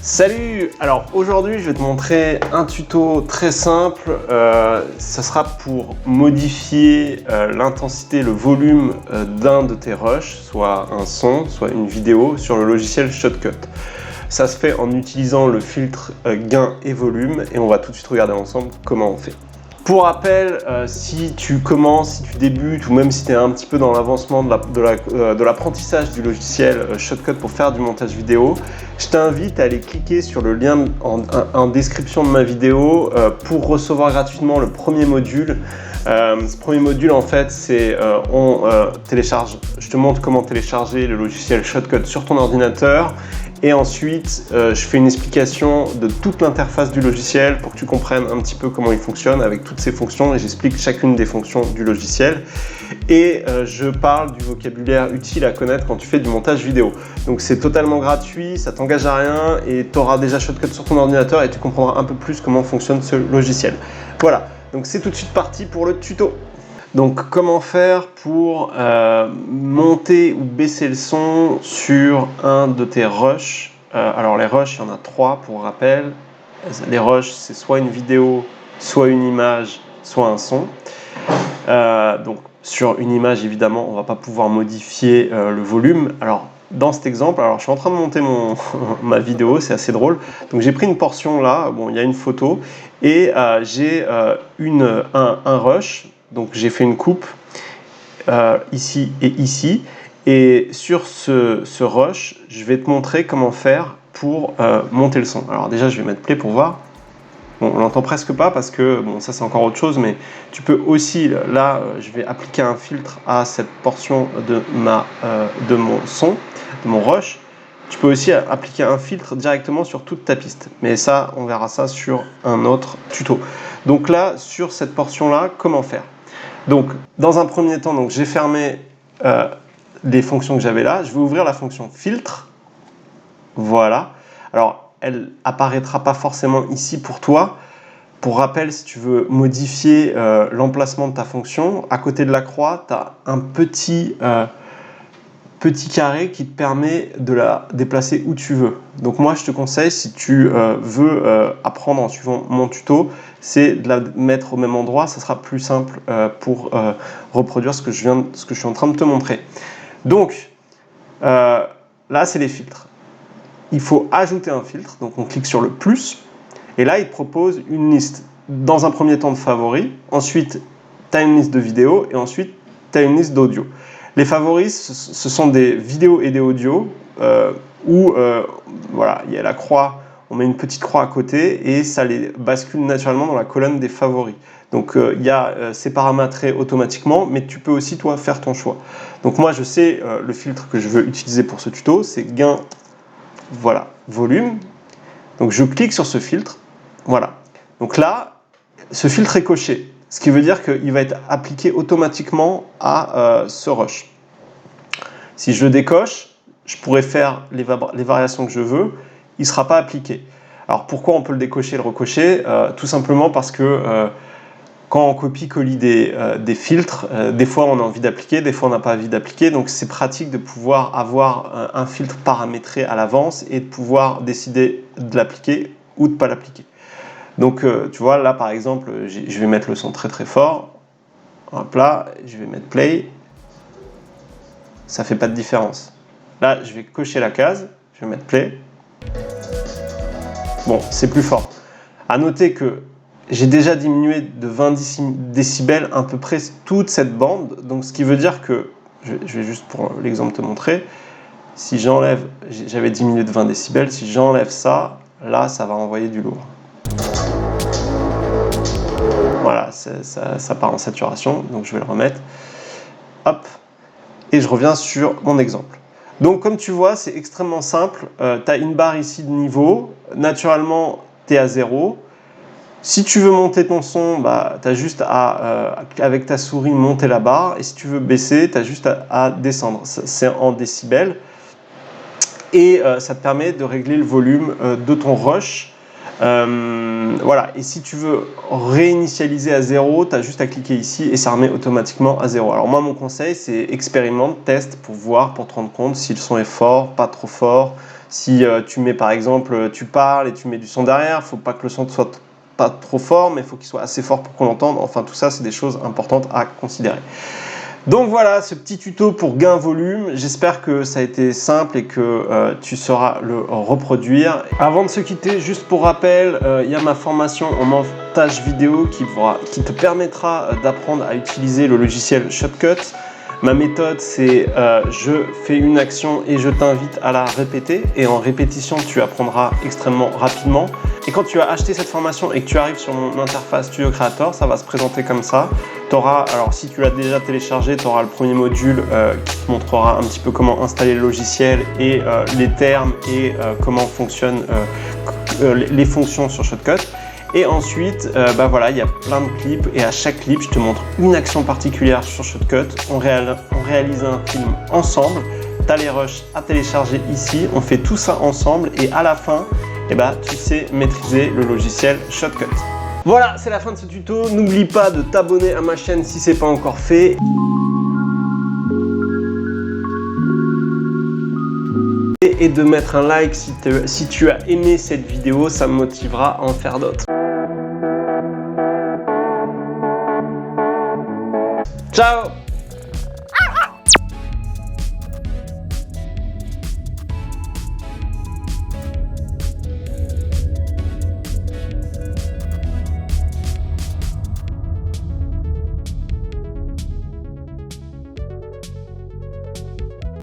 Salut! Alors aujourd'hui je vais te montrer un tuto très simple, ça sera pour modifier l'intensité, le volume d'un de tes rushs, soit un son, soit une vidéo sur le logiciel Shotcut. Ça se fait en utilisant le filtre gain et volume et on va tout de suite regarder ensemble comment on fait. Pour rappel, si tu commences, si tu débutes ou même si tu es un petit peu dans l'avancement de l'apprentissage du logiciel Shotcut pour faire du montage vidéo, je t'invite à aller cliquer sur le lien en description de ma vidéo pour recevoir gratuitement le premier module. Ce premier module en fait c'est je te montre comment télécharger le logiciel Shotcut sur ton ordinateur. Et ensuite, je fais une explication de toute l'interface du logiciel pour que tu comprennes un petit peu comment il fonctionne avec toutes ses fonctions et j'explique chacune des fonctions du logiciel. Et je parle du vocabulaire utile à connaître quand tu fais du montage vidéo. Donc c'est totalement gratuit, ça t'engage à rien et tu auras déjà Shotcut sur ton ordinateur et tu comprendras un peu plus comment fonctionne ce logiciel. Voilà, donc c'est tout de suite parti pour le tuto. Donc comment faire pour monter ou baisser le son sur un de tes rushs. Alors les rushs, il y en a 3 pour rappel. Les rushs, c'est soit une vidéo, soit une image, soit un son. Donc sur une image, évidemment, on ne va pas pouvoir modifier le volume. Alors dans cet exemple, alors je suis en train de monter ma vidéo, c'est assez drôle. Donc j'ai pris une portion là, bon, il y a une photo, et j'ai un rush. Donc j'ai fait une coupe ici et ici. Et sur ce rush, je vais te montrer comment faire pour monter le son. Alors déjà, je vais mettre play pour voir. Bon, on l'entend presque pas parce que bon, ça c'est encore autre chose, mais tu peux aussi, là, je vais appliquer un filtre à cette portion de mon son, de mon rush. Tu peux aussi appliquer un filtre directement sur toute ta piste. Mais ça, on verra ça sur un autre tuto. Donc là, sur cette portion-là, comment faire? Donc, dans un premier temps, donc, j'ai fermé les fonctions que j'avais là. Je vais ouvrir la fonction filtre. Voilà. Alors, elle apparaîtra pas forcément ici pour toi. Pour rappel, si tu veux modifier l'emplacement de ta fonction, à côté de la croix, tu as un petit carré qui te permet de la déplacer où tu veux. Donc moi, je te conseille, si tu veux apprendre en suivant mon tuto, c'est de la mettre au même endroit. Ça sera plus simple pour reproduire ce que je suis en train de te montrer. Donc, là, c'est les filtres. Il faut ajouter un filtre. Donc, on clique sur le plus. Et là, il te propose une liste. Dans un premier temps de favoris. Ensuite, tu as une liste de vidéos. Et ensuite, tu as une liste d'audio. Les favoris, ce sont des vidéos et des audios où voilà, il y a la croix, on met une petite croix à côté et ça les bascule naturellement dans la colonne des favoris. Donc c'est paramétré automatiquement, mais tu peux aussi toi faire ton choix. Donc moi je sais le filtre que je veux utiliser pour ce tuto, c'est gain, voilà, volume. Donc je clique sur ce filtre, voilà. Donc là, ce filtre est coché. Ce qui veut dire qu'il va être appliqué automatiquement à ce rush. Si je le décoche, je pourrais faire les variations que je veux, il ne sera pas appliqué. Alors pourquoi on peut le décocher et le recocher? Tout simplement parce que quand on copie-colle des filtres, des fois on a envie d'appliquer, des fois on n'a pas envie d'appliquer. Donc c'est pratique de pouvoir avoir un filtre paramétré à l'avance et de pouvoir décider de l'appliquer ou de ne pas l'appliquer. Donc tu vois là par exemple je vais mettre le son très très fort, hop là, je vais mettre play, ça fait pas de différence. Là je vais cocher la case, je vais mettre play, bon c'est plus fort. À noter que j'ai déjà diminué de 20 décibels à peu près toute cette bande, donc ce qui veut dire que, je vais juste pour l'exemple te montrer, si j'enlève, j'avais diminué de 20 décibels, si j'enlève ça, là ça va envoyer du lourd. Voilà, ça part en saturation, donc je vais le remettre. Hop, et je reviens sur mon exemple. Donc comme tu vois, c'est extrêmement simple. Tu as une barre ici de niveau. Naturellement, tu es à 0. Si tu veux monter ton son, bah, tu as juste à, avec ta souris, monter la barre. Et si tu veux baisser, tu as juste à descendre. C'est en décibels. Et ça te permet de régler le volume de ton rush. Voilà, et si tu veux réinitialiser à 0, tu as juste à cliquer ici et ça remet automatiquement à 0. Alors moi mon conseil c'est expérimente, teste pour voir, pour te rendre compte si le son est fort, pas trop fort, Si tu mets par exemple, tu parles et tu mets du son derrière, faut pas que le son soit pas trop fort, mais il faut qu'il soit assez fort pour qu'on l'entende. Enfin, tout ça, c'est des choses importantes à considérer. Donc voilà, ce petit tuto pour gain volume. J'espère que ça a été simple et que tu sauras le reproduire. Avant de se quitter, juste pour rappel, il y a ma formation en montage vidéo qui te permettra d'apprendre à utiliser le logiciel Shotcut. Ma méthode, c'est je fais une action et je t'invite à la répéter. Et en répétition, tu apprendras extrêmement rapidement. Et quand tu as acheté cette formation et que tu arrives sur mon interface Studio Creator, ça va se présenter comme ça. Alors si tu l'as déjà téléchargé, tu auras le premier module qui te montrera un petit peu comment installer le logiciel et les termes et comment fonctionnent les fonctions sur Shotcut. Et ensuite, voilà, il y a plein de clips et à chaque clip, je te montre une action particulière sur Shotcut. On réalise un film ensemble. Tu as les rushs à télécharger ici. On fait tout ça ensemble et à la fin, tu sais maîtriser le logiciel Shotcut. Voilà, c'est la fin de ce tuto. N'oublie pas de t'abonner à ma chaîne si ce n'est pas encore fait. Et de mettre un like si tu as aimé cette vidéo, ça me motivera à en faire d'autres. Ciao!